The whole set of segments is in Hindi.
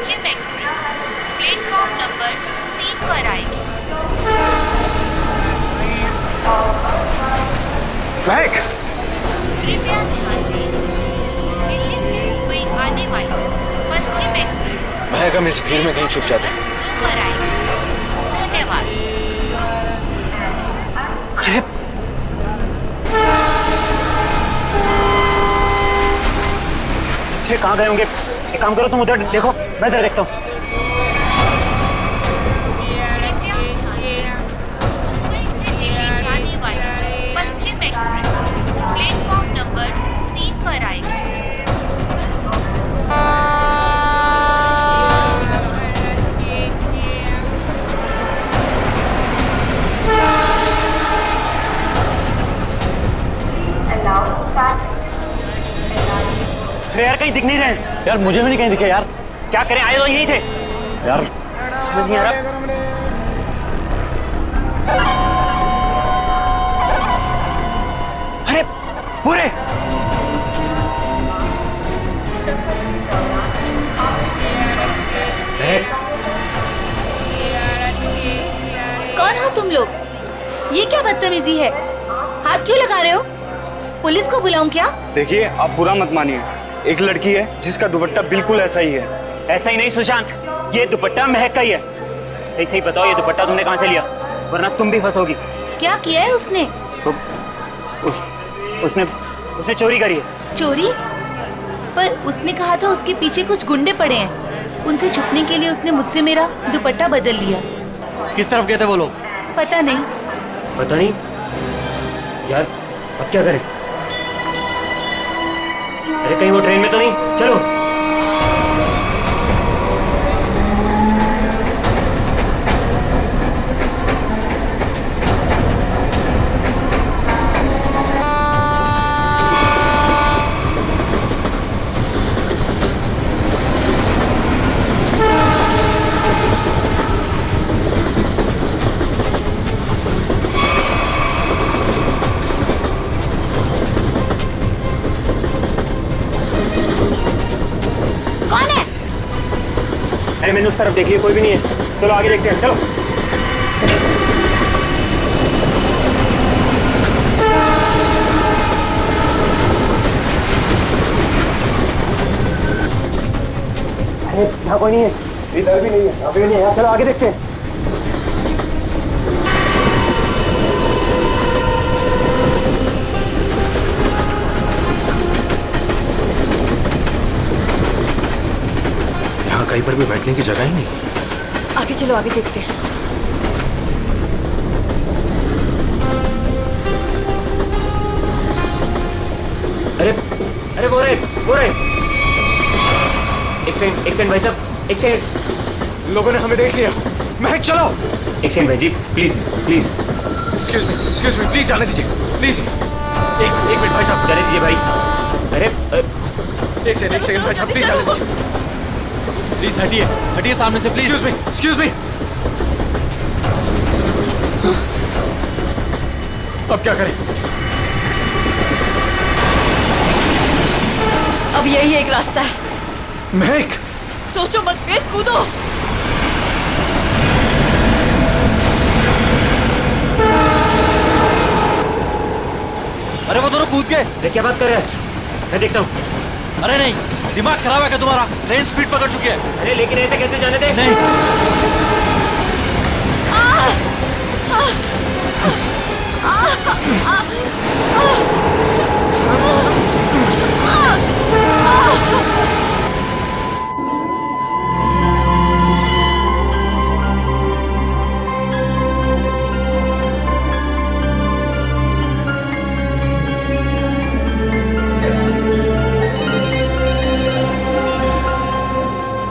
पश्चिम एक्सप्रेस प्लेटफॉर्म नंबर 3 पर आएगी। महक, कृपया ध्यान दें, दिल्ली से मुंबई आने वाली पश्चिम एक्सप्रेस महक, हम इस भीड़ में कहीं छुप जाते हैं। 2 पर आएगी। धन्यवाद। अरे ये कहाँ गए होंगे? एक काम करो, तुम उधर देखो, मैं इधर देखता हूँ। कृपया ध्यान दें, मुंबई से दिल्ली जाने वाली पश्चिम एक्सप्रेस प्लेटफॉर्म नंबर 3 पर आएगी। अरे यार, कहीं दिख नहीं रहे यार, मुझे भी नहीं कहीं दिखे यार। क्या करें, आए तो यही थे यार, समझ नहीं आ रहा। अरे पूरे कौन हो तुम लोग? ये क्या बदतमीजी है? हाथ क्यों लगा रहे हो? पुलिस को बुलाऊं क्या? देखिए, आप बुरा मत मानिए, एक लड़की है जिसका दुपट्टा बिल्कुल ऐसा ही है। ऐसा ही नहीं सुशांत, ये दुपट्टा महक का ही है। सही सही बताओ, ये दुपट्टा तुमने कहाँ से लिया? वरना तुम भी फंसोगी। क्या किया है उसने? तो उसने चोरी करी है। चोरी? पर उसने कहा था उसके पीछे कुछ गुंडे पड़े हैं। उनसे छुपने के लिए उसने मुझसे मेरा दुपट्टा बदल लिया। किस तरफ गए थे वो लोग? पता नहीं। पता नहीं यार, अब क्या करें? अरे कहीं वो ट्रेन में तो नहीं? चलो। अरे मैंने उस तरफ देख लिया, कोई भी नहीं है। चलो आगे देखते हैं, चलो। अरे यहाँ कोई नहीं है, इधर भी नहीं है, यहाँ भी नहीं है। चलो आगे देखते हैं। कहीं पर भी बैठने की जगह ही नहीं। आगे चलो, आगे देखते हैं। अरे अरे वो रहे। एक सेकंड भाई साहब, एक सेकंड। लोगों ने हमें देख लिया। महक चलो। एक सेकंड भाई जी, प्लीज। एक्सक्यूज मी, प्लीज जाने दीजिए, प्लीज। एक मिनट भाई साहब, जाने दीजिए भाई। अरे एक सेकंड भाई साहब, प्लीज जाने दीजिए। प्लीज हटिए सामने से, प्लीज। Excuse me. अब क्या करें? अब यही एक रास्ता है। महक, सोचो मत, फिर कूदो। अरे वो दोनों कूद गए। अरे क्या बात कर रहे हैं? मैं देखता हूँ। अरे नहीं, दिमाग खराब है क्या तुम्हारा? ट्रेन स्पीड पकड़ चुकी है। अरे लेकिन ऐसे कैसे जाने दे? नहीं।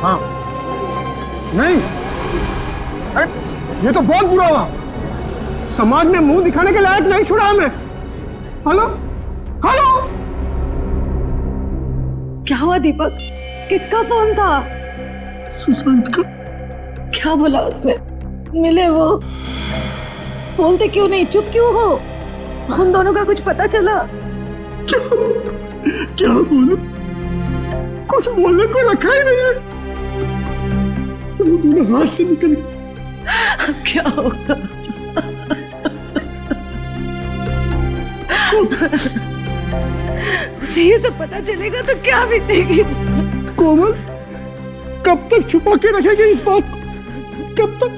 हाँ नहीं, अरे ये तो बहुत बुरा हुआ। समाज में मुंह दिखाने के लायक नहीं छोड़ा हमें। हेलो हेलो, क्या हुआ दीपक? किसका फोन था? सुशांत का। क्या बोला उसने? मिले वो? बोलते क्यों नहीं, चुप क्यों हो? उन दोनों का कुछ पता चला? क्या बोलूं, कुछ बोलने को रखा ही नहीं है। वो दोनों हाथ से निकल गए। अब क्या होगा? उसे ये सब पता चलेगा तो क्या बीतेगी उस पर? कोमल, कब तक छुपा के रखेंगे इस बात को? कब तक?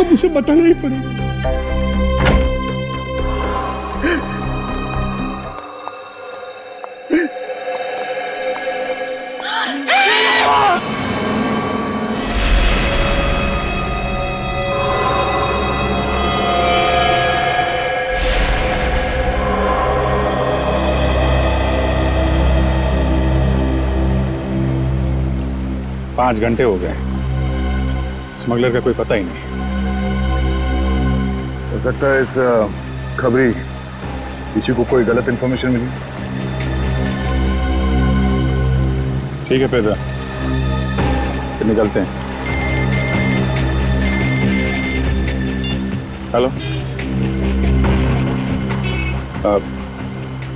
अब उसे बताना ही पड़ेगा। पाँच घंटे हो गए, स्मगलर का कोई पता ही नहीं। हो सकता है इस खबरी किसी को कोई गलत इंफॉर्मेशन मिली। ठीक है पेदर, फिर निकलते हैं। हेलो,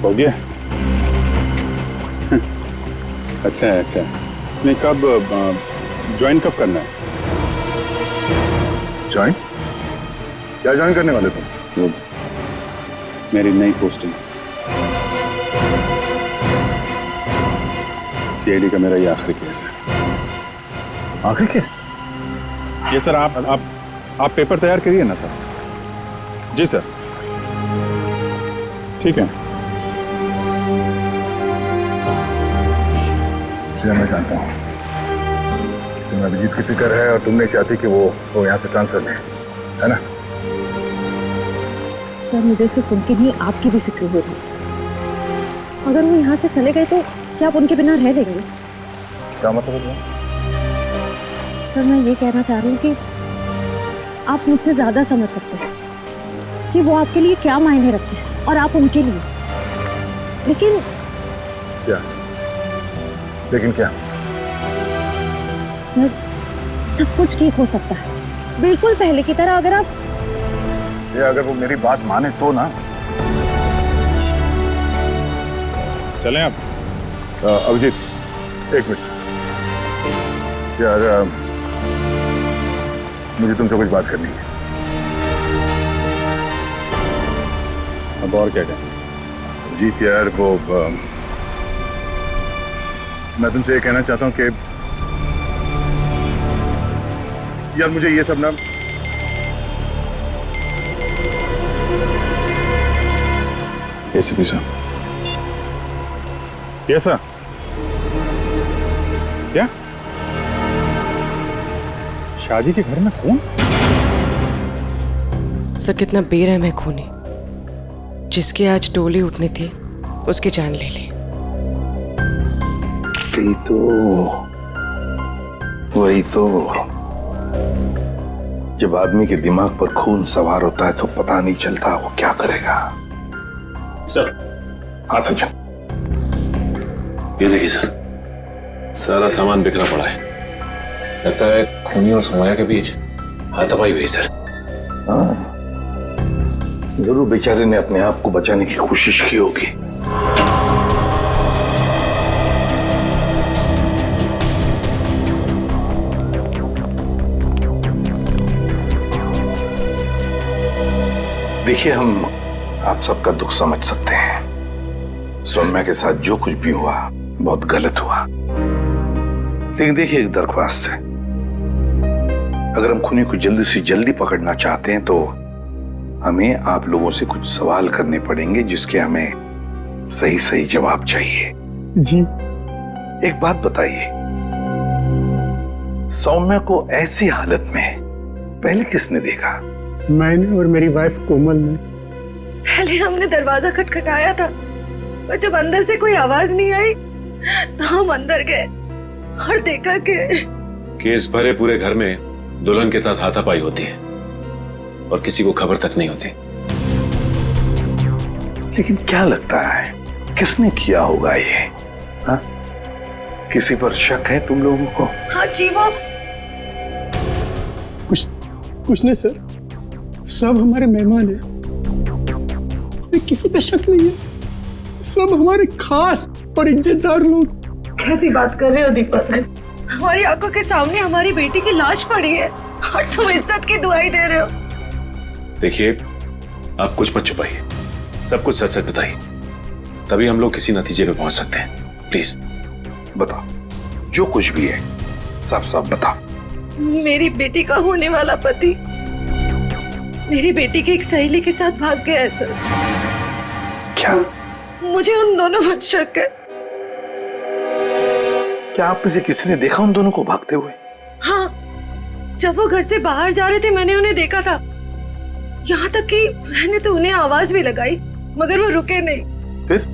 हो गया? अच्छा है, अच्छा है। नहीं, कब ज्वाइन कब करना है? ज्वाइन? क्या ज्वाइन करने वाले तुम? वो मेरी नई पोस्टिंग। सीआईडी का मेरा ये आखिरी केस है। आखिरी केस? ये सर, आप पेपर तैयार करिए ना सर। जी सर, ठीक है। मैं जानता हूँ तुम्हें अभिजीत की फिक्र है और तुम नहीं चाहती कि वो यहाँ से ट्रांसफर ले, है ना? सर, मुझे सिर्फ उनकी नहीं आपकी भी फिक्र होगी। अगर वो यहाँ से चले गए तो क्या आप उनके बिना रह लेंगे? क्या मतलब है? सर, मैं ये कहना चाह रही हूँ कि आप मुझसे ज्यादा समझ सकते हैं कि वो आपके लिए क्या मायने रखते हैं और आप उनके लिए। लेकिन क्या? लेकिन क्या? सर, सब कुछ ठीक हो सकता है, बिल्कुल पहले की तरह। अगर वो मेरी बात माने तो ना। चलें आप? अभिजीत, एक मिनट यार, मुझे तुमसे कुछ बात करनी है। अब और क्या कहें? अभिजीत यार, मैं तुमसे ये कहना चाहता हूँ कि यार मुझे ये सब ना एसीपी साहब। Yes sir. क्या? शादी के घर में खून? सर, कितना बेरहम है खूनी। जिसकी आज डोली उठनी थी उसकी जान ले ली। वही तो जब आदमी के दिमाग पर खून सवार होता है तो पता नहीं चलता वो क्या करेगा। सर। हाँ सचिन, ये देखिए सर, सारा सामान बिखरा पड़ा है। लगता है खूनी और सोमाया के बीच हाथापाई हुई सर। हाँ, जरूर बेचारे ने अपने आप को बचाने की कोशिश की होगी। देखिए, हम आप सबका दुख समझ सकते हैं। सौम्या के साथ जो कुछ भी हुआ बहुत गलत हुआ। लेकिन देखिए, एक दरख्वास्त है, अगर हम खूनी को जल्दी से जल्दी पकड़ना चाहते हैं तो हमें आप लोगों से कुछ सवाल करने पड़ेंगे जिसके हमें सही सही जवाब चाहिए। जी। एक बात बताइए, सौम्या को ऐसी हालत में पहले किसने देखा? मैंने और मेरी वाइफ कोमल ने। पहले हमने दरवाजा खटखटाया था, पर जब अंदर से कोई आवाज नहीं आई तो हम अंदर गए और देखा कि केस भरे पूरे घर में दुल्हन के साथ हाथापाई होती है और किसी को खबर तक नहीं होती। लेकिन क्या लगता है किसने किया होगा ये? हाँ? किसी पर शक है तुम लोगों को? हाँ जी, वो कुछ नहीं सर, सब हमारे मेहमान हैं, किसी पे शक नहीं है। सब हमारे खास और इज्जतदार लोग। कैसी बात कर रहे हो दीपक? हमारी आंखों के सामने हमारी बेटी की लाश पड़ी है और तुम इज्जत की दुआई दे रहे हो। देखिए, आप कुछ मत छुपाइए, सब कुछ सच सच बताइए, तभी हम लोग किसी नतीजे पे पहुंच सकते हैं। प्लीज बताओ, जो कुछ भी है साफ साफ बताओ। मेरी बेटी का होने वाला पति मेरी बेटी की एक सहेली के साथ भाग गया है सर। क्या? मुझे उन दोनों पर शक है। क्या आप में से किसी ने देखा उन दोनों को भागते हुए? हाँ, जब वो घर से बाहर जा रहे थे मैंने उन्हें देखा था। यहाँ तक कि मैंने तो उन्हें आवाज भी लगाई मगर वो रुके नहीं। फिर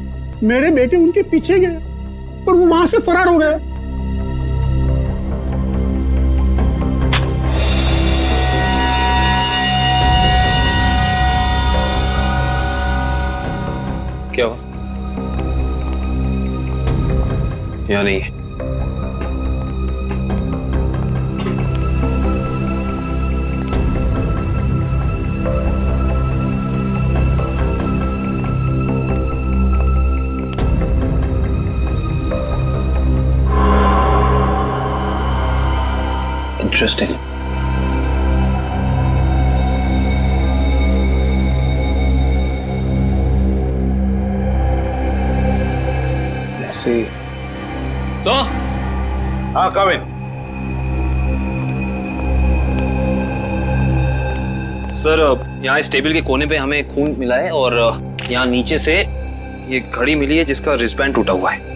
मेरे बेटे उनके पीछे गए और वो वहां से फरार हो गए। क्या हुआ? या नहीं है? इंटरेस्टिंग। ऐसे सर। हाँ कविन। सर, यहाँ इस टेबल के कोने पे हमें खून मिला है और यहाँ नीचे से ये घड़ी मिली है जिसका रिस्टबैंड टूटा हुआ है।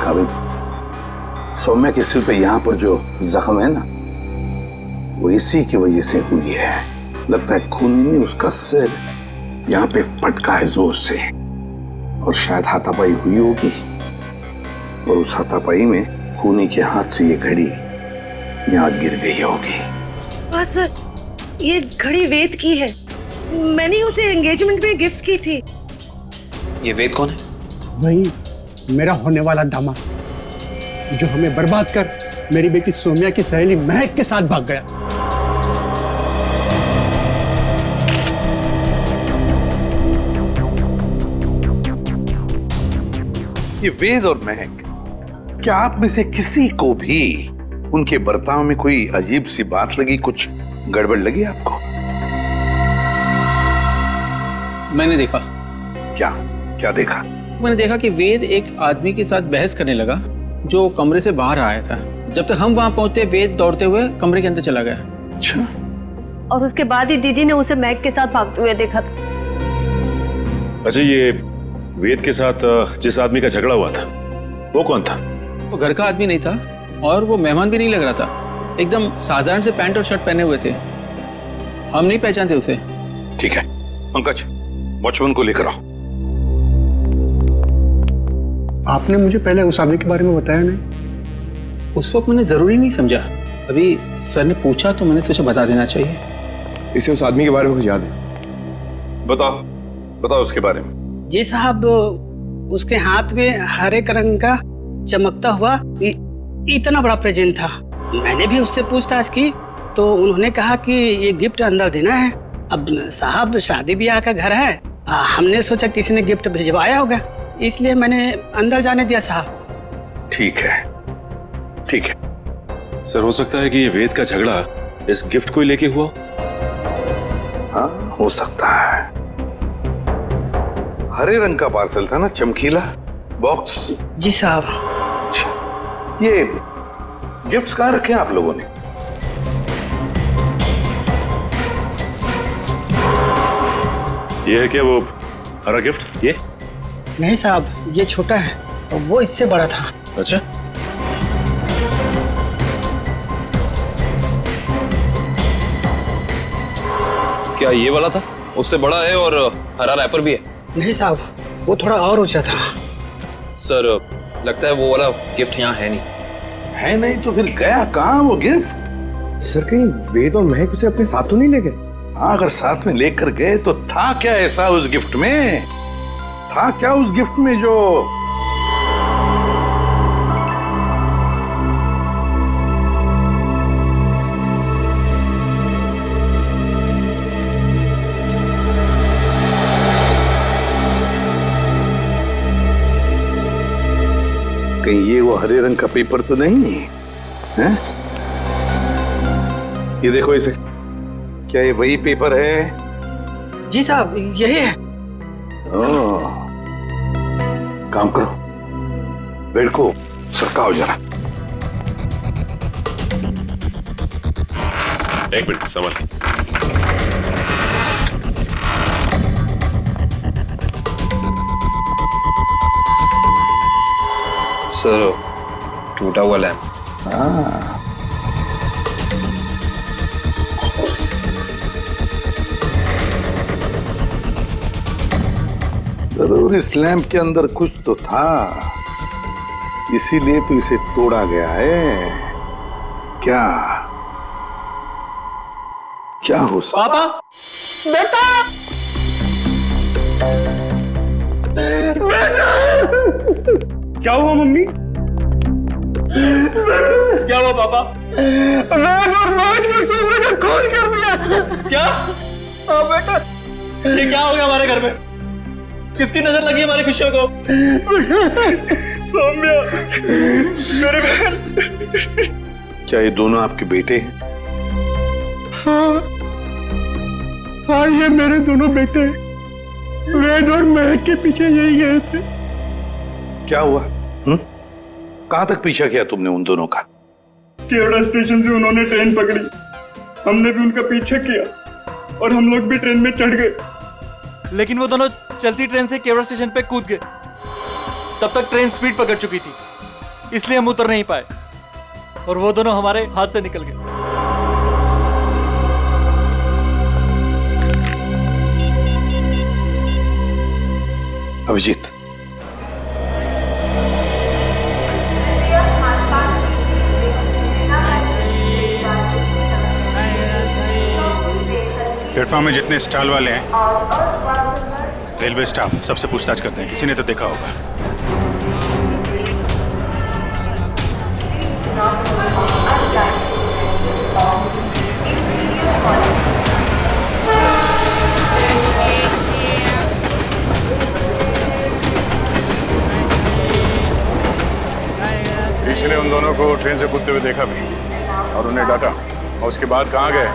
कविन, सौम्या के सिर पे यहाँ पर जो जख्म है ना, वो इसी की वजह से हुई है। लगता है खूनी ने उसका सिर यहाँ पे पटका है जोर से और शायद हाथापाई हुई होगी और उस हाथापाई में खूनी के हाथ से ये घड़ी यहाँ गिर गई होगी। हाँ सर, ये घड़ी वेद की है। मैंने उसे एंगेजमेंट में गिफ्ट की थी। ये वेद कौन है? वही मेरा होने वाला दामाद जो हमें बर्बाद कर मेरी बेटी सोम्या की सहेली महक के साथ भाग गया। ये वेद और महक, क्या आप में से किसी को भी उनके बर्ताव में कोई अजीब सी बात लगी, कुछ गड़बड़ लगी आपको? मैंने देखा। क्या क्या देखा? मैंने देखा कि वेद एक आदमी के साथ बहस करने लगा जो कमरे से बाहर आया था। जब तक हम वहां पहुंचते वेद दौड़ते हुए कमरे के अंदर चला गया। अच्छा। और उसके बाद ही दीदी ने उसे मैग के साथ भागते हुए देखा था। अच्छा, ये वेद के साथ जिस आदमी का झगड़ा हुआ था वो कौन था? वो घर का आदमी नहीं था और वो मेहमान भी नहीं लग रहा था। एकदम साधारण से पैंट और शर्ट पहने हुए थे। हम नहीं पहचानते उसे। ठीक है पंकज, वॉचमैन को लेकर आओ। आपने मुझे पहले उस आदमी के बारे में बताया नहीं। उस वक्त मैंने जरूरी नहीं समझा। अभी सर ने पूछा तो मैंने सोचा बता देना चाहिए। इसे उस आदमी के बारे में कुछ याद है? बताओ बताओ उसके बारे में। जी साहब, उसके हाथ में हरे रंग का चमकता हुआ इतना बड़ा प्रेजेंट था। मैंने भी उससे पूछताछ की तो उन्होंने कहा कि ये गिफ्ट अंदर देना है। अब साहब शादी ब्याह का घर है, हमने सोचा किसी ने गिफ्ट भिजवाया होगा, इसलिए मैंने अंदर जाने दिया साहब। ठीक है ठीक है। सर, हो सकता है कि ये वेद का झगड़ा इस गिफ्ट को लेके हुआ। हाँ हो सकता है। हरे रंग का पार्सल था ना, चमकीला बॉक्स। जी साहब। ये गिफ्ट्स कहाँ रखे हैं आप लोगों ने? ये है क्या वो हरा गिफ्ट? ये नहीं साहब, ये छोटा है और वो इससे बड़ा था। अच्छा, क्या ये वाला था? उससे बड़ा है और हरा रैपर भी है। नहीं साहब, वो थोड़ा और ऊंचा था। सर, लगता है वो वाला गिफ्ट यहाँ है नहीं। है नहीं तो फिर गया कहाँ वो गिफ्ट? सर, कहीं वेद और महक उसे अपने साथ तो नहीं ले गए? हाँ, अगर साथ में लेकर गए तो था क्या ऐसा उस गिफ्ट में? था क्या उस गिफ्ट में जो कहीं ये वो हरे रंग का पेपर तो नहीं है? ये देखो इसे, क्या ये वही पेपर है? जी साहब, यही है। ओह, काम करो, बेड को सरकाओ जरा। एक मिनट, संभाल के। सर, टूटा हुआ लैंप। जरूर इस लैंप के अंदर कुछ तो था, इसीलिए तो इसे तोड़ा गया है। क्या क्या हो सकता? पापा, बेटा, बेटा, क्या हुआ मम्मी? क्या हुआ पापा? मैच और मैच में सुबह ने खून कर दिया। क्या? हाँ बेटा, ये क्या हो गया हमारे घर में? किसकी नजर लगी हमारी खुशियों को? सौम्या, मेरे बहन। क्या ये दोनों आपके बेटे? हाँ, हाँ, ये मेरे दोनों बेटे वेद और महक के पीछे यही गए थे। क्या हुआ? कहां तक पीछा किया तुमने उन दोनों का? केवड़ा स्टेशन से उन्होंने ट्रेन पकड़ी, हमने भी उनका पीछा किया और हम लोग भी ट्रेन में चढ़ गए। लेकिन वो दोनों चलती ट्रेन से केवड़ा स्टेशन पे कूद गए। तब तक ट्रेन स्पीड पकड़ चुकी थी, इसलिए हम उतर नहीं पाए और वो दोनों हमारे हाथ से निकल गए। अभिजीत, प्लेटफॉर्म में जितने स्टॉल वाले हैं, रेलवे स्टाफ सबसे पूछताछ करते हैं, किसी ने तो देखा होगा। किसी ने उन दोनों को ट्रेन से कूदते हुए देखा भी और उन्हें डांटा, और उसके बाद कहाँ गए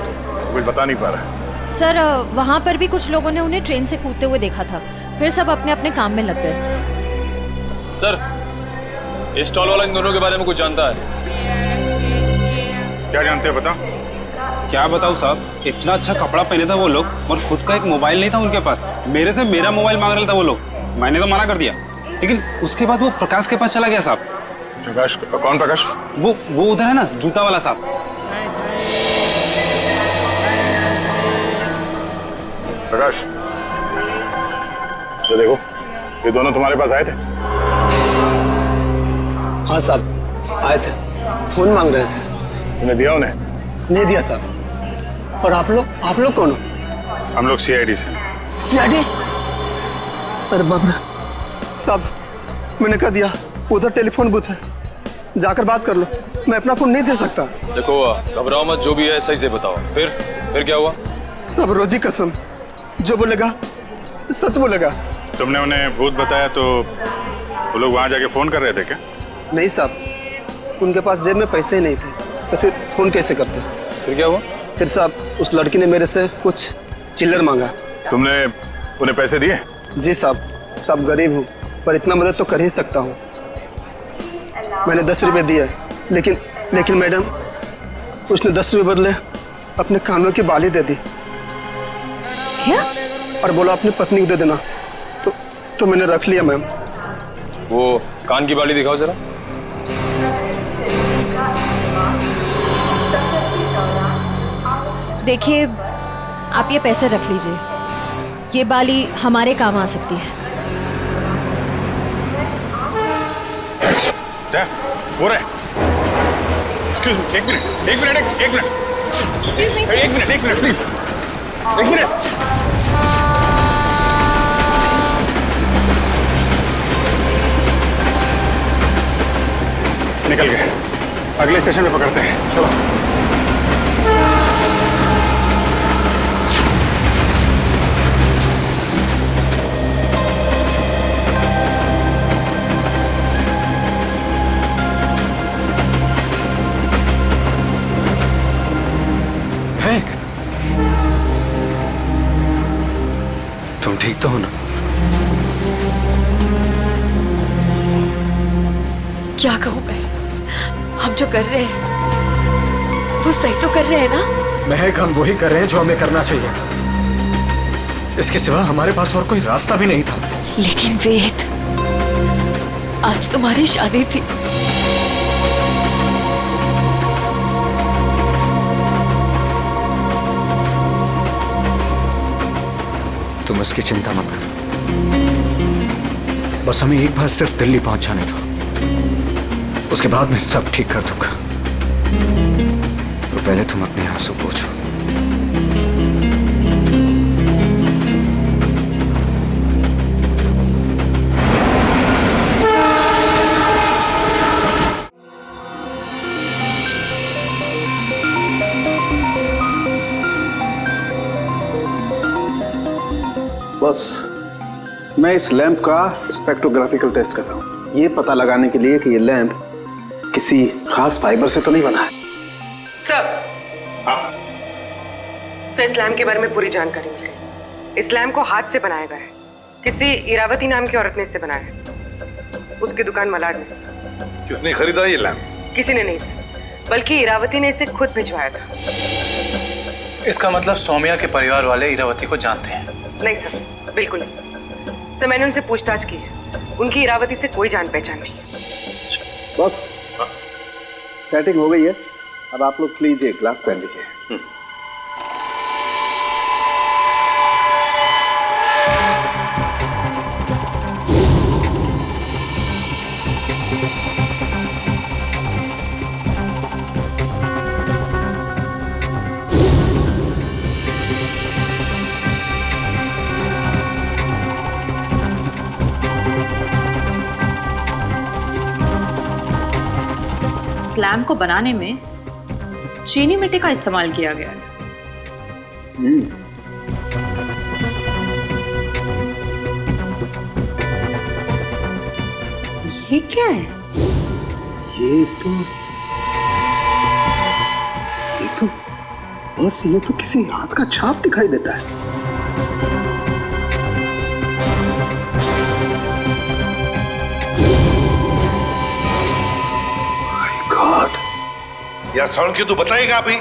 कुछ बता नहीं पा रहा। सर, वहाँ पर भी कुछ लोगों ने उन्हें ट्रेन से कूदते हुए देखा था, फिर सब अपने अपने काम में लग गए। सर, ये स्टॉल वाला इन दोनों के बारे में कुछ जानता है? क्या जानते हो बता? क्या बताऊँ साहब, इतना अच्छा कपड़ा पहने था वो लोग और खुद का एक मोबाइल नहीं था उनके पास। मेरे से मेरा मोबाइल मांग रहा था वो लोग, मैंने तो मना कर दिया, लेकिन उसके बाद वो प्रकाश के पास चला गया साहब। प्रकाश? कौन प्रकाश? वो उधर है ना, जूता वाला साहब। प्रकाश, ये देखो, ये दोनों तुम्हारे पास आए थे? हाँ साहब, आए थे, फोन मांग रहे थे। तुमने दिया उन्हें? नहीं दिया साहब। और आप लोग कौन हो? हम लोग CID से। CID? अरे बाबा साहब, मैंने कह दिया उधर टेलीफोन बूथ है, जाकर बात कर लो, मैं अपना फोन नहीं दे सकता। देखो, घबराओ मत, जो भी है सही से बताओ। फिर क्या हुआ? सब रोजी कसम, जो बोलेगा सच बोलेगा। तुमने उन्हें भूत बताया तो वो लोग वहां जाके फोन कर रहे थे क्या? नहीं साहब, उनके पास जेब में पैसे ही नहीं थे, तो फिर फोन कैसे करते? फिर क्या हुआ? फिर साहब, उस लड़की ने मेरे से कुछ चिल्लर मांगा। तुमने उन्हें पैसे दिए? जी साहब गरीब हूँ, पर इतना मदद तो कर ही सकता हूँ। मैंने 10 रुपए दिए, लेकिन मैडम, उसने 10 रुपए बदले अपने कानों की बाली दे दी। क्या? और बोला अपनी पत्नी को दे देना, तो मैंने रख लिया मैम। वो कान की बाली दिखाओ जरा। देखिए, आप ये पैसे रख लीजिए, ये बाली हमारे काम आ सकती है। हो रहा है। Excuse me, एक मिनट प्लीज, एक मिनट। निकल गए, अगले स्टेशन पे पकड़ते हैं, चलो। तुम ठीक तो हो ना? क्या कहूँ मैं? हम जो कर रहे हैं वो सही तो कर रहे हैं ना? महक, हम वही कर रहे हैं जो हमें करना चाहिए था। इसके सिवा हमारे पास और कोई रास्ता भी नहीं था। लेकिन वेद, आज तुम्हारी शादी थी। तुम उसकी चिंता मत करो, बस हमें एक बार सिर्फ दिल्ली पहुंच जाने दो, उसके बाद मैं सब ठीक कर दूंगा। तो पहले तुम अपने आंसू पोंछो। बस मैं इस लैंप का स्पेक्ट्रोग्राफिकल टेस्ट कर रहा हूँ, ये पता लगाने के लिए कि ये लैंप किसी खास फाइबर से तो नहीं बना है। सर, इस लैम्प के बारे में पूरी जानकारी मिल गई। इस लैम्प को हाथ से बनाया गया है। किसी इरावती नाम की औरत ने इसे बनाया है, उसकी दुकान मलाड में। किसने खरीदा ये लैंप? किसी ने नहीं सर, बल्कि इरावती ने इसे खुद भिजवाया था। इसका मतलब सौम्या के परिवार वाले इरावती को जानते हैं? नहीं सर, बिल्कुल नहीं सर। मैंने उनसे पूछताछ की है, उनकी इरावती से कोई जान पहचान नहीं है। बस सेटिंग हो गई है, अब आप लोग प्लीज एक ग्लास पहन लीजिए। लैम्प को बनाने में चीनी मिट्टी का इस्तेमाल किया गया है। ये क्या है? ये तो किसी हाथ का छाप दिखाई देता है। यार साउंड क्यों तो बताएगा अभी?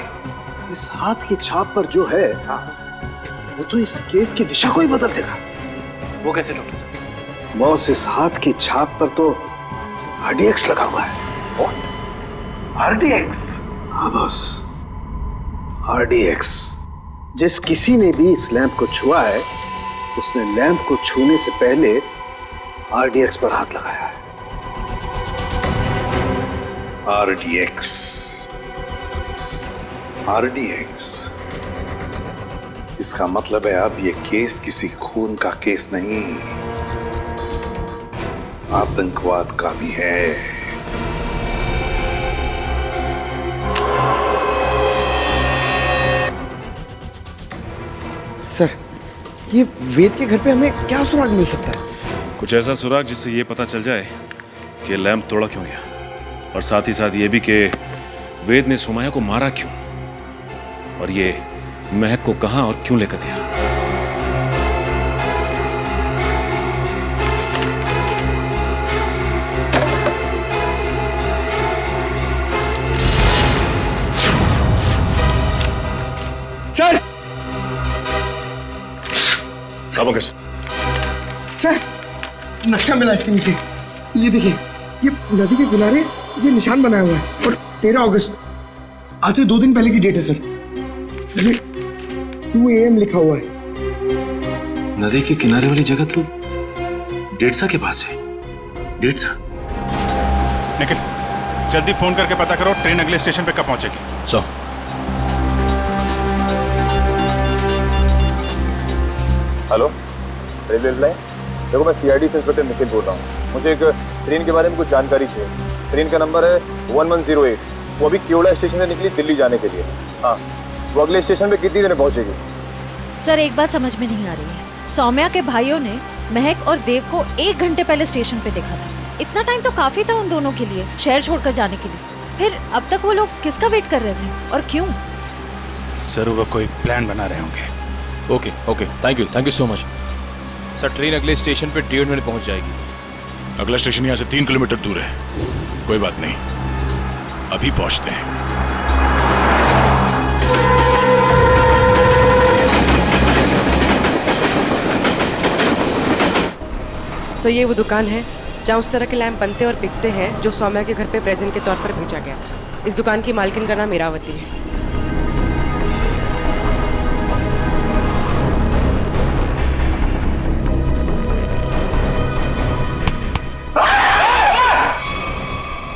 इस हाथ की छाप पर जो है वो तो इस केस की दिशा को ही बदल देगा। वो कैसे डॉक्टर साहब? बॉस, इस हाथ की छाप पर तो RDX लगा हुआ है। RDX? हाँ बॉस, RDX। जिस किसी ने भी इस लैंप को छुआ है उसने लैंप को छूने से पहले RDX पर हाथ लगाया है। RDX इसका मतलब है अब ये केस किसी खून का केस नहीं, आतंकवाद का भी है। सर, ये वेद के घर पे हमें क्या सुराग मिल सकता है? कुछ ऐसा सुराग जिससे ये पता चल जाए कि लैंप तोड़ा क्यों गया, और साथ ही साथ ये भी कि वेद ने सुमाया को मारा क्यों, और ये महक को कहां और क्यों लेकर गया। सर! सर, नक्शा मिला इसके नीचे। ये देखिए, ये नदी के किनारे ये निशान बनाया हुआ है और 13 अगस्त, आज से 2 दिन पहले की डेट है सर। ये 2 AM लिखा हुआ है। नदी के किनारे वाली जगह तो डेढ़सा के पास है। डेढ़सा? निखिल, जल्दी फोन करके पता करो ट्रेन अगले स्टेशन पे कब पहुंचेगी। So hello, railway line. देखो, मैं CID से इंस्पेक्टर निखिल बोल रहा हूँ। मुझे एक ट्रेन के बारे में कुछ जानकारी चाहिए। ट्रेन का नंबर है 1108। वो अभी केवड़ा स्टेशन से निकली दिल्ली जाने के लिए। हाँ, वो अगले स्टेशन पे कितनी देर में पहुंचेगी? सर, एक बात समझ में नहीं आ रही है। सौम्या के भाइयों ने महक और देव को 1 घंटे पहले स्टेशन पे देखा था। इतना टाइम तो काफी था उन दोनों के लिए शहर छोड़कर जाने के लिए। फिर अब तक वो लोग किसका वेट कर रहे थे और क्यों? जरूर वो कोई प्लान बना रहे होंगे। Okay, thank you so much. Sir train अगले स्टेशन पे 1.5 मिनट पहुंच जाएगी। अगला स्टेशन यहाँ से 3 किलोमीटर दूर है। कोई बात नहीं, अभी पहुंचते हैं। सर ये वो दुकान है जहाँ उस तरह के लैंप बनते और बिकते हैं जो सौम्या के घर पे प्रेजेंट के तौर पर भेजा गया था। इस दुकान की मालकिन का नाम इरावती है।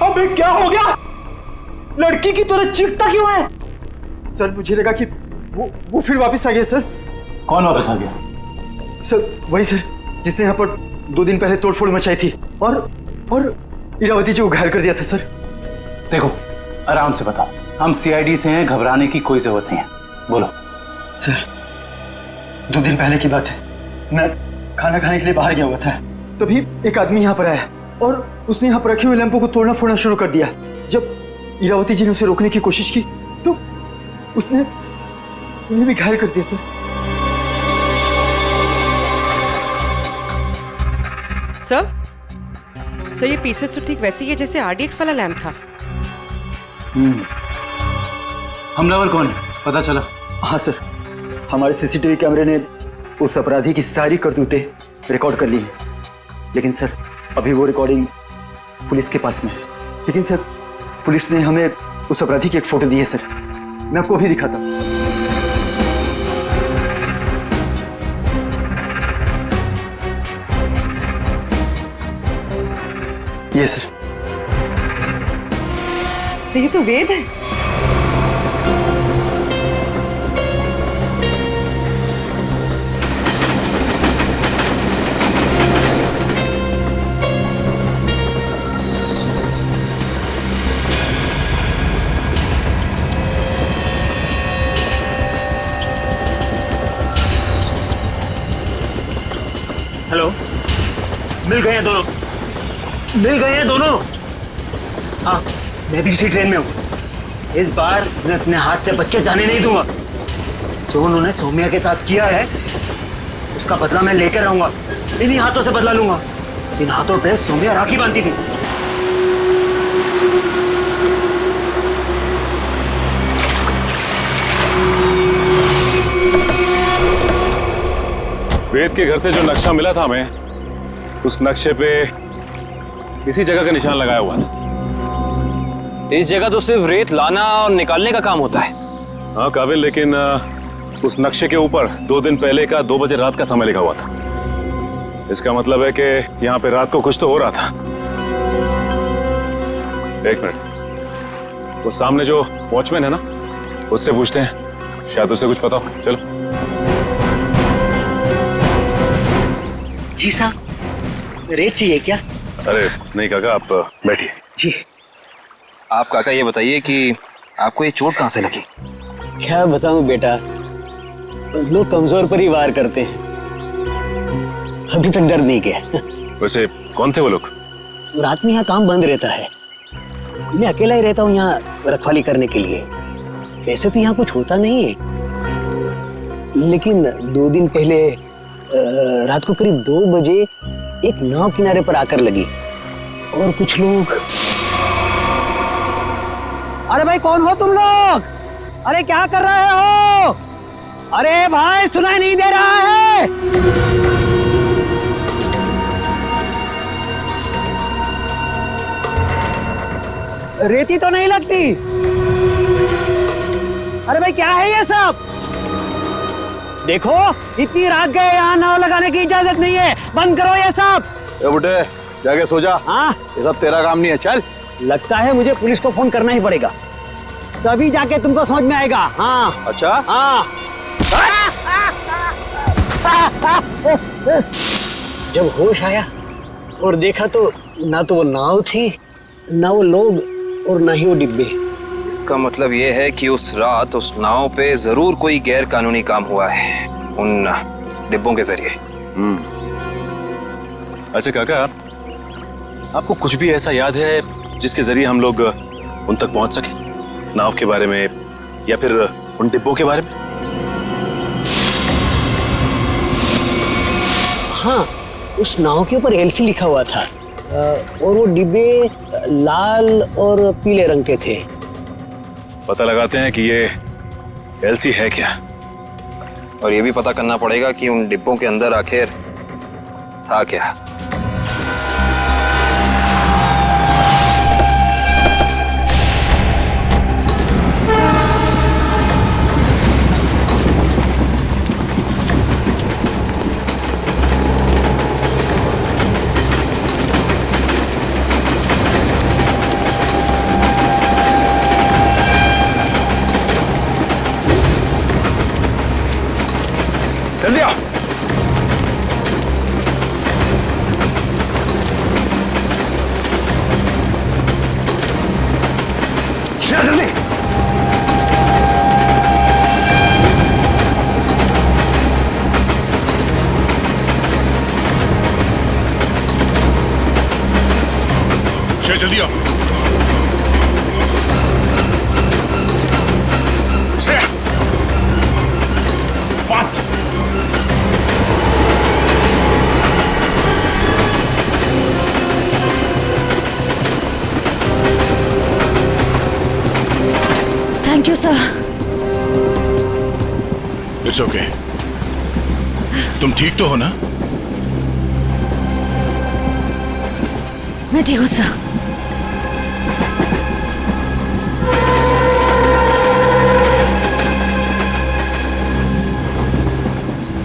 अबे क्या हो गया? लड़की की तरह चीखता क्यों है? सर मुझे लगा कि वो फिर वापस आ गया सर। कौन वापस आ गया? सर वही सर जिसने यहाँ पर 2 दिन पहले तोड़फोड़ मचाई थी और इरावती जी को घायल कर दिया था सर। देखो आराम से बताओ, हम सीआईडी से हैं, घबराने की कोई जरूरत नहीं है। बोलो। सर 2 दिन पहले की बात है, मैं खाना खाने के लिए बाहर गया हुआ था, तभी एक आदमी यहाँ पर आया और उसने यहाँ पर रखे हुए लैंपों को तोड़ना फोड़ना शुरू कर दिया। जब इरावती जी ने उसे रोकने की कोशिश की तो उसने उन्हें भी घायल कर दिया सर। सर ये पीसेस तो ठीक वैसे ही है जैसे आरडीएक्स वाला लैंप था। हमलावर कौन है पता चला? हाँ सर, हमारे सीसीटीवी कैमरे ने उस अपराधी की सारी करतूतें रिकॉर्ड कर ली हैं, लेकिन सर अभी वो रिकॉर्डिंग पुलिस के पास में है। लेकिन सर पुलिस ने हमें उस अपराधी की एक फोटो दी है सर, मैं आपको अभी दिखाता हूँ। ये सर ये तो वेद है। हेलो, मिल गए हैं दोनों, मिल गए हैं दोनों। हाँ मैं भी इसी ट्रेन में हूँ। इस बार मैं अपने हाथ से बच के जाने नहीं दूंगा। जो उन्होंने सौम्या के साथ किया है उसका बदला मैं लेकर रहूंगा। इन्हीं हाथों से बदला लूंगा जिन हाथों पे सौम्या राखी बांधती थी। वेद के घर से जो नक्शा मिला था हमें, उस नक्शे पे इसी जगह का निशान लगाया हुआ था। इस जगह तो सिर्फ रेत लाना और निकालने का काम होता है। हाँ काबिल, लेकिन उस नक्शे के ऊपर 2 दिन पहले का 2 बजे रात का समय लिखा हुआ था। इसका मतलब है कि यहाँ पे रात को कुछ तो हो रहा था। 1 मिनट, वो सामने जो वॉचमैन है ना, उससे पूछते हैं, शायद उसे कुछ पता हो। चलो। जी साहब, रेत चाहिए क्या? अरे नहीं काका, आप बैठिए। जी। आप काका ये बताइए कि आपको ये चोट कहाँ से लगी? क्या बताऊं बेटा, लोग कमजोर पर ही वार करते हैं। अभी तक दर्द नहीं किया। वैसे कौन थे वो लोग? रात में यहाँ काम बंद रहता है, मैं अकेला ही रहता हूँ यहाँ रखवाली करने के लिए। वैसे तो यहाँ कुछ होता नहीं है, लेकिन 2 दिन पहले रात को करीब 2 बजे एक नाव किनारे पर आकर लगी और कुछ लोग। अरे भाई कौन हो तुम लोग? अरे क्या कर रहे हो? अरे भाई सुनाई नहीं दे रहा है? रेती तो नहीं लगती? अरे भाई क्या है ये सब? देखो इतनी रात गए, यहाँ नाव लगाने की इजाजत नहीं है, बंद करो ये सब। ए बुड्ढे जाके सो जा। हाँ ये सब तेरा काम नहीं है, चल। लगता है मुझे पुलिस को फोन करना ही पड़ेगा, तभी जाके तुमको समझ में आएगा। हाँ अच्छा हाँ। जब होश आया और देखा तो ना तो वो नाव थी, ना वो लोग और ना ही वो डिब्बे। इसका मतलब ये है कि उस रात उस नाव पे जरूर कोई गैर कानूनी काम हुआ है उन डिब्बों के जरिए। अच्छा काका, आपको कुछ भी ऐसा याद है जिसके जरिए हम लोग उन तक पहुंच सके, नाव के बारे में या फिर उन डिब्बों के बारे में? हाँ, उस नाव के ऊपर एलसी लिखा हुआ था और वो डिब्बे लाल और पीले रंग के थे। पता लगाते हैं कि ये एलसी है क्या, और ये भी पता करना पड़ेगा कि उन डिब्बों के अंदर आखिर था क्या। जल्दी आओ। जल्दी। जल्दी आओ। Fast. Thank you sir. It's okay. तुम ठीक तो हो ना? मैं ठीक हूँ सर।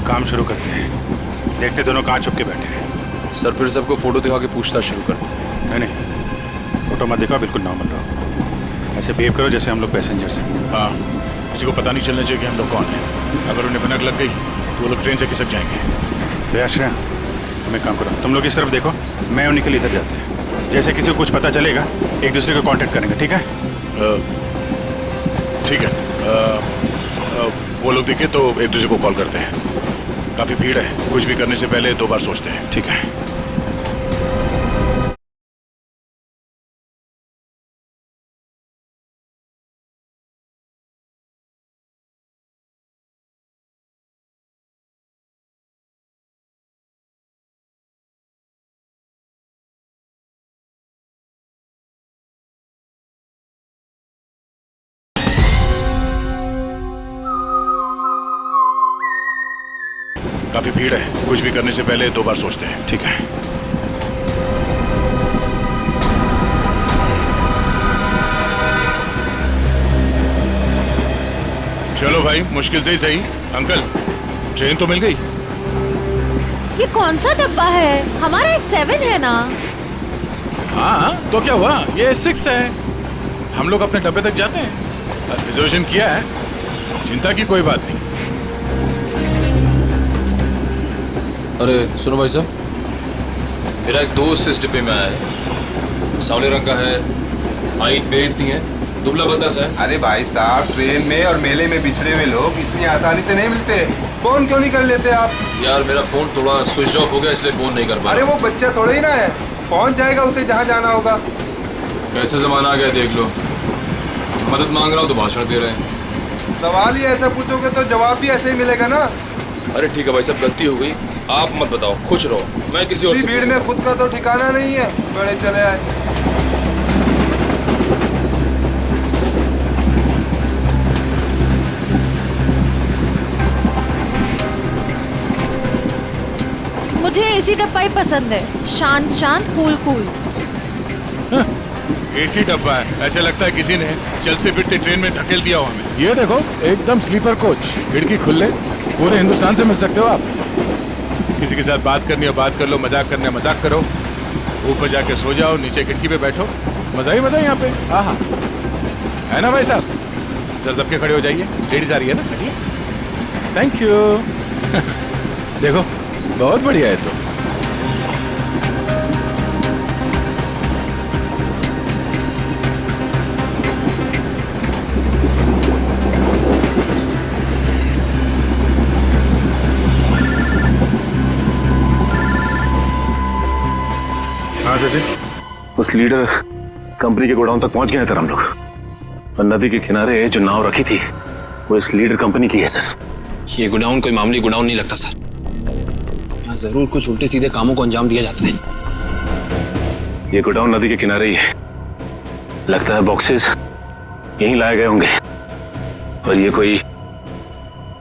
काम शुरू करते हैं। देखते दोनों कहाँ छुप के बैठे हैं। सर फिर सबको फोटो दिखा के पूछताछ शुरू करते हैं। नहीं, फोटो मत दिखाओ, बिल्कुल नॉर्मल रहो। ऐसे बिहेव करो जैसे हम लोग पैसेंजर्स हैं। हाँ, किसी को पता नहीं चलना चाहिए कि हम लोग कौन हैं। अगर उन्हें भनक लग गई तो वो लोग ट्रेन से खिसक जाएंगे। तो आश्रय, तुम एक काम करो, तुम लोग इस तरफ देखो, मैं और निखिल इधर जाते हैं। जैसे किसी को कुछ पता चलेगा एक दूसरे को कांटेक्ट करेंगे, ठीक है? ठीक है। वो लोग दिखे तो एक दूसरे को कॉल करते हैं। काफी भीड़ है, कुछ भी करने से पहले 2 बार सोचते हैं। ठीक है। काफी भीड़ है, कुछ भी करने से पहले 2 बार सोचते हैं। ठीक है। चलो भाई, मुश्किल से ही सही। अंकल, ट्रेन तो मिल गई। ये कौन सा डब्बा है? हमारा 7 है ना? हाँ, तो क्या हुआ? ये 6 है। हम लोग अपने डब्बे तक जाते हैं। रिजर्वेशन किया है, चिंता की कोई बात नहीं। अरे सुनो भाई साहब, मेरा एक दोस्त इस डिब्बे में आया है। सावले रंग का है, हाइट मेरी इतनी है, दुबला पतला सा है। अरे भाई साहब, ट्रेन में और मेले में बिछड़े हुए लोग इतनी आसानी से नहीं मिलते। फोन क्यों नहीं कर लेते आप? यार मेरा फोन थोड़ा स्विच ऑफ हो गया, इसलिए फोन नहीं कर पाया। अरे वो बच्चा थोड़ा ही ना है, पहुंच जाएगा उसे जहाँ जाना होगा। कैसे जमाना आ गया देख लो। मदद मांग रहा हूँ तो भाषण दे रहे हैं। सवाल ही ऐसा पूछोगे तो जवाब भी ऐसे ही मिलेगा ना। अरे ठीक है भाई साहब, गलती हो गई, आप मत बताओ, खुश रहो, मैं किसी और से भीड़ में खुद का तो ठिकाना नहीं है, बड़े चले आए। मुझे एसी डब्बा ही पसंद है, शांत शांत, कूल कूल। एसी डब्बा है, ऐसे लगता है किसी ने चलते फिरते ट्रेन में धकेल दिया हो हमें। ये देखो, एकदम स्लीपर कोच, खिड़की खुले, पूरे हिंदुस्तान से मिल सकते हो आप। किसी के साथ बात करनी हो बात कर लो, मजाक करना है मजाक करो, ऊपर जाके सो जाओ, नीचे खिड़की पे बैठो, मजा ही मजा यहाँ पे। हाँ हाँ, है ना भाई साहब? सर दब के खड़े हो जाइए, लेडीज आ रही है ना। Thank you. देखो बहुत बढ़िया है। तो हाँ सर जी, उस लीडर कंपनी के गोडाउन तक पहुंच गए हैं सर हम लोग। और नदी के किनारे जो नाव रखी थी वो इस लीडर कंपनी की है सर। ये गोडाउन कोई मामूली गोडाउन नहीं लगता सर। यहाँ जरूर कुछ उल्टे सीधे कामों को अंजाम दिया जाता है। ये गोडाउन नदी के किनारे ही है। लगता है बॉक्सेस यहीं लाए गए होंगे और ये कोई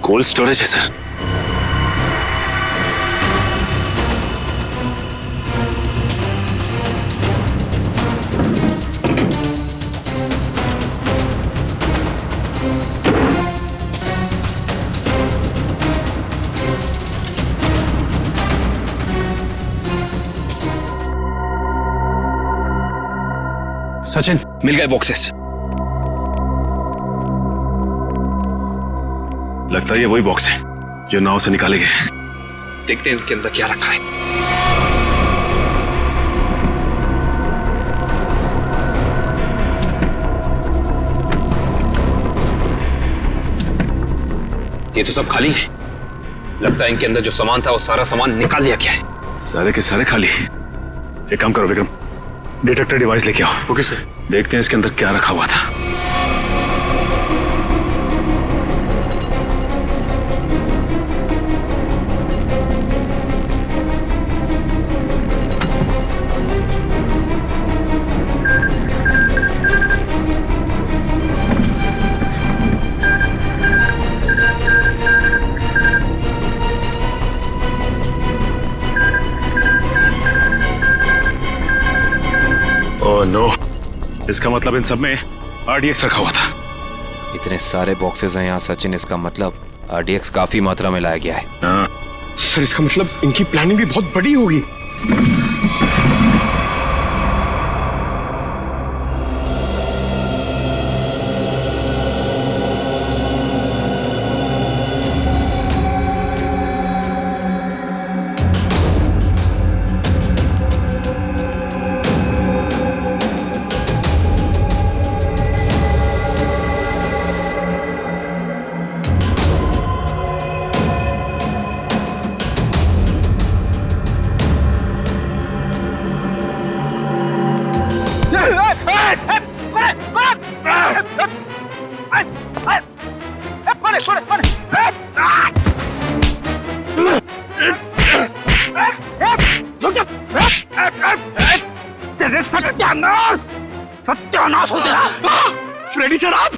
कोल्ड स्टोरेज है सर। सचिन, मिल गए बॉक्सेस। लगता है ये वही बॉक्स है जो नाव से निकाले गए। देखते हैं इनके अंदर क्या रखा है। ये तो सब खाली है। लगता है इनके अंदर जो सामान था वो सारा सामान निकाल लिया गया है। सारे के सारे खाली। एक काम करो विक्रम, डिटेक्टर डिवाइस लेके आओ। Okay sir. देखते हैं इसके अंदर क्या रखा हुआ था। ओह नो, इसका मतलब इन सब में RDX रखा हुआ था। इतने सारे बॉक्सेस हैं यहाँ सचिन, इसका मतलब RDX काफी मात्रा में लाया गया है। हाँ। सर इसका मतलब इनकी प्लानिंग भी बहुत बड़ी होगी। सत्यानाश हो तेरा। फ्रेडी सर आप।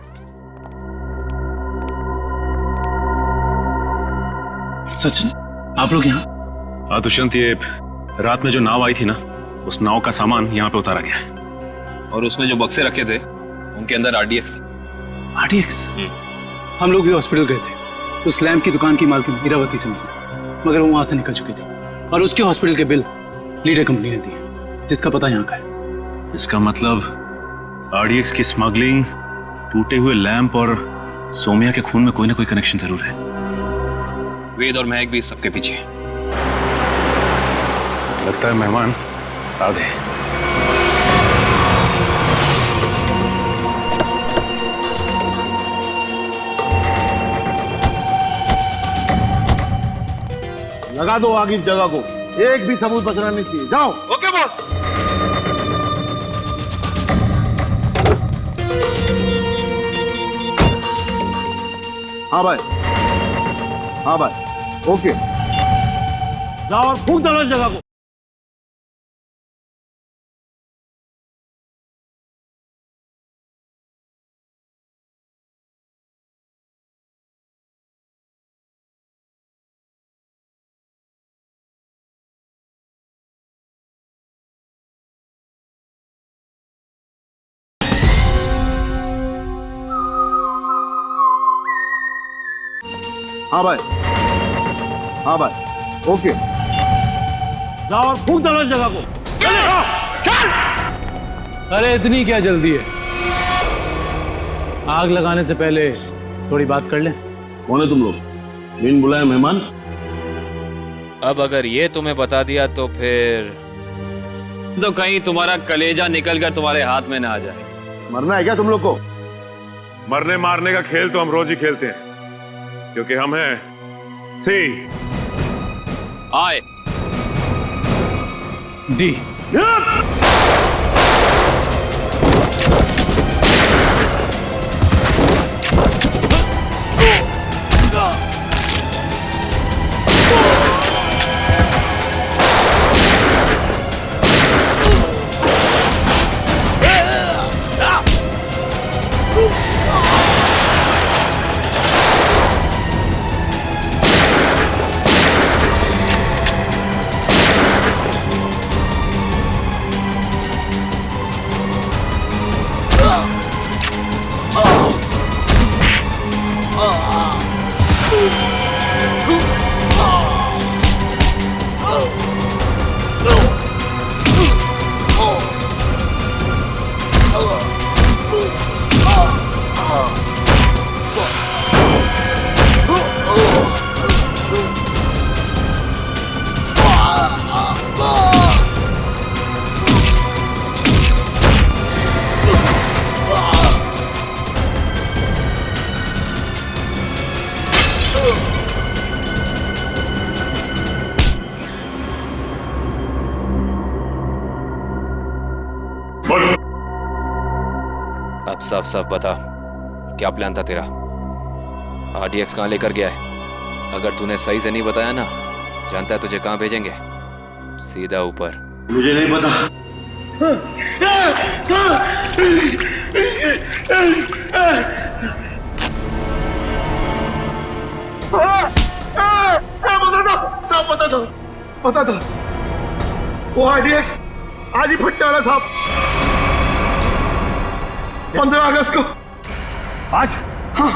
सचिन, आप लोग यहाँ? हाँ दुष्यंत, ये रात में जो नाव आई थी ना, उस नाव का सामान यहाँ पे उतारा गया है। और उसमें जो बक्से रखे थे उनके अंदर RDX था। RDX? हम लोग भी हॉस्पिटल गए थे। उस लैम्प की दुकान की मालकिन इरावती से मिली, मगर वो वहां से निकल चुकी थी और उसके हॉस्पिटल के बिल लीडर कंपनी ने दिए, जिसका पता यहाँ का है। इसका मतलब RDX की स्मगलिंग, टूटे हुए लैंप और सोमिया के खून में कोई ना कोई कनेक्शन जरूर है। वेद और महक भी इस सबके पीछे। लगता है मेहमान आ गए। लगा दो आग इस जगह को, एक भी सबूत बचना नहीं चाहिए। जाओ। Okay boss. हाँ भाई, हाँ भाई, ओके। जाओ और फूंक दो इस जगह को। हाँ भाई, हाँ भाई, ओके। जाओ और फूंक दो इस जगह को। चल। अरे इतनी क्या जल्दी है? आग लगाने से पहले थोड़ी बात कर लें। कौन है तुम लोग? बिन बुलाए मेहमान? अब अगर ये तुम्हें बता दिया तो फिर तो कहीं तुम्हारा कलेजा निकल कर तुम्हारे हाथ में ना आ जाए। मरना है क्या तुम लोग को? मरने मारने का खेल तो हम रोज ही खेलते हैं, क्योंकि हम हैं सी आई डी। साफ साफ बता, क्या प्लान था तेरा? RDX कहाँ लेकर गया है? अगर तूने सही से नहीं बताया ना, जानता है तुझे कहाँ भेजेंगे? सीधा ऊपर। मुझे नहीं पता। पता था वो RDX आज ही फटने वाला था। 15 अगस्त को। आज? हाँ।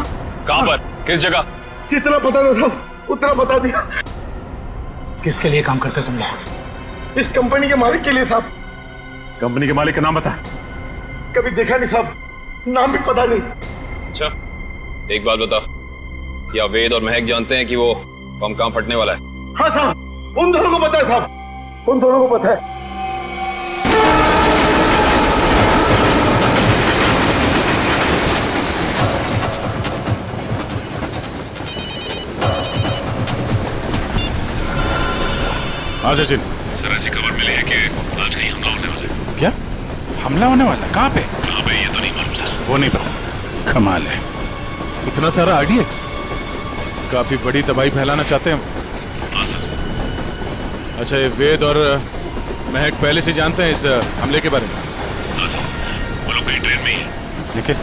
कहाँ पर? किस जगह? जितना पता था उतना बता दिया। किसके लिए काम करते तुम लोग? इस कंपनी के मालिक के लिए साहब। कंपनी के मालिक का नाम बता। कभी देखा नहीं साहब, नाम भी पता नहीं। अच्छा, एक बात बता, क्या वेद और महक जानते हैं कि वो बम कहाँ फटने वाला है? हाँ साहब, उन दोनों को पता है साहब, उन दोनों को पता है। हाँ सचिन। सर ऐसी खबर मिली है कि आज कहीं हमला होने वाला है। क्या हमला होने वाला? कहाँ पे? कहाँ पे ये तो नहीं मालूम सर। वो नहीं पता। कमाल है, इतना सारा RDX, काफी बड़ी तबाही फैलाना चाहते हैं वो। हाँ सर। अच्छा, ये वेद और महक पहले से जानते हैं इस हमले के बारे में? हाँ सर, वो लोग कहीं ट्रेन में ही है। लेकिन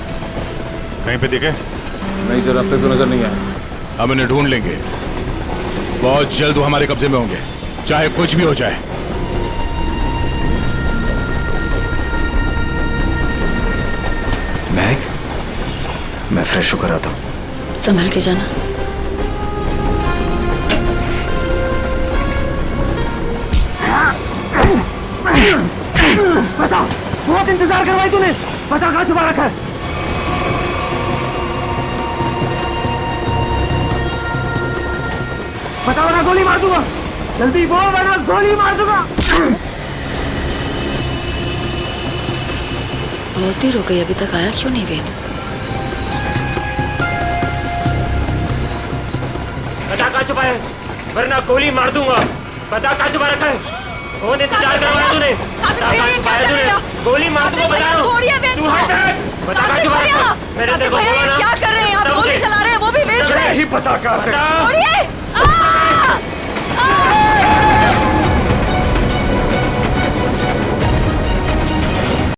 कहीं पे देखे? नहीं सर, अब तक तो नजर नहीं आया। हम इन्हें ढूंढ लेंगे, बहुत जल्द वो हमारे कब्जे में होंगे, चाहे कुछ भी हो जाए। महक, मैं फ्रेश होकर आता हूँ। संभल के जाना। बता, बहुत इंतजार करवाई तूने, बता कहाँ छुपा रखा है? बताओ ना, गोली मार दूंगा। जल्दी बोल वरना गोली मार दूंगा। बहुत देर हो गई, अभी तक आया क्यों नहीं वेद? बता कहाँ छुपा है, वरना गोली मार दूंगा। बता कहाँ छुपा रखा है? बहुत इंतजार करवाया तूने, बता कहाँ छुपाया तूने? गोली मार दूंगा, बता रहा हूँ। तू हट, बता कहाँ छुपा रखा है? मैंने तेरे को बोला ना। क्या कर रहे हैं आप? गोली चला रहे हैं, वो भी बीच में। यही पता करते हैं।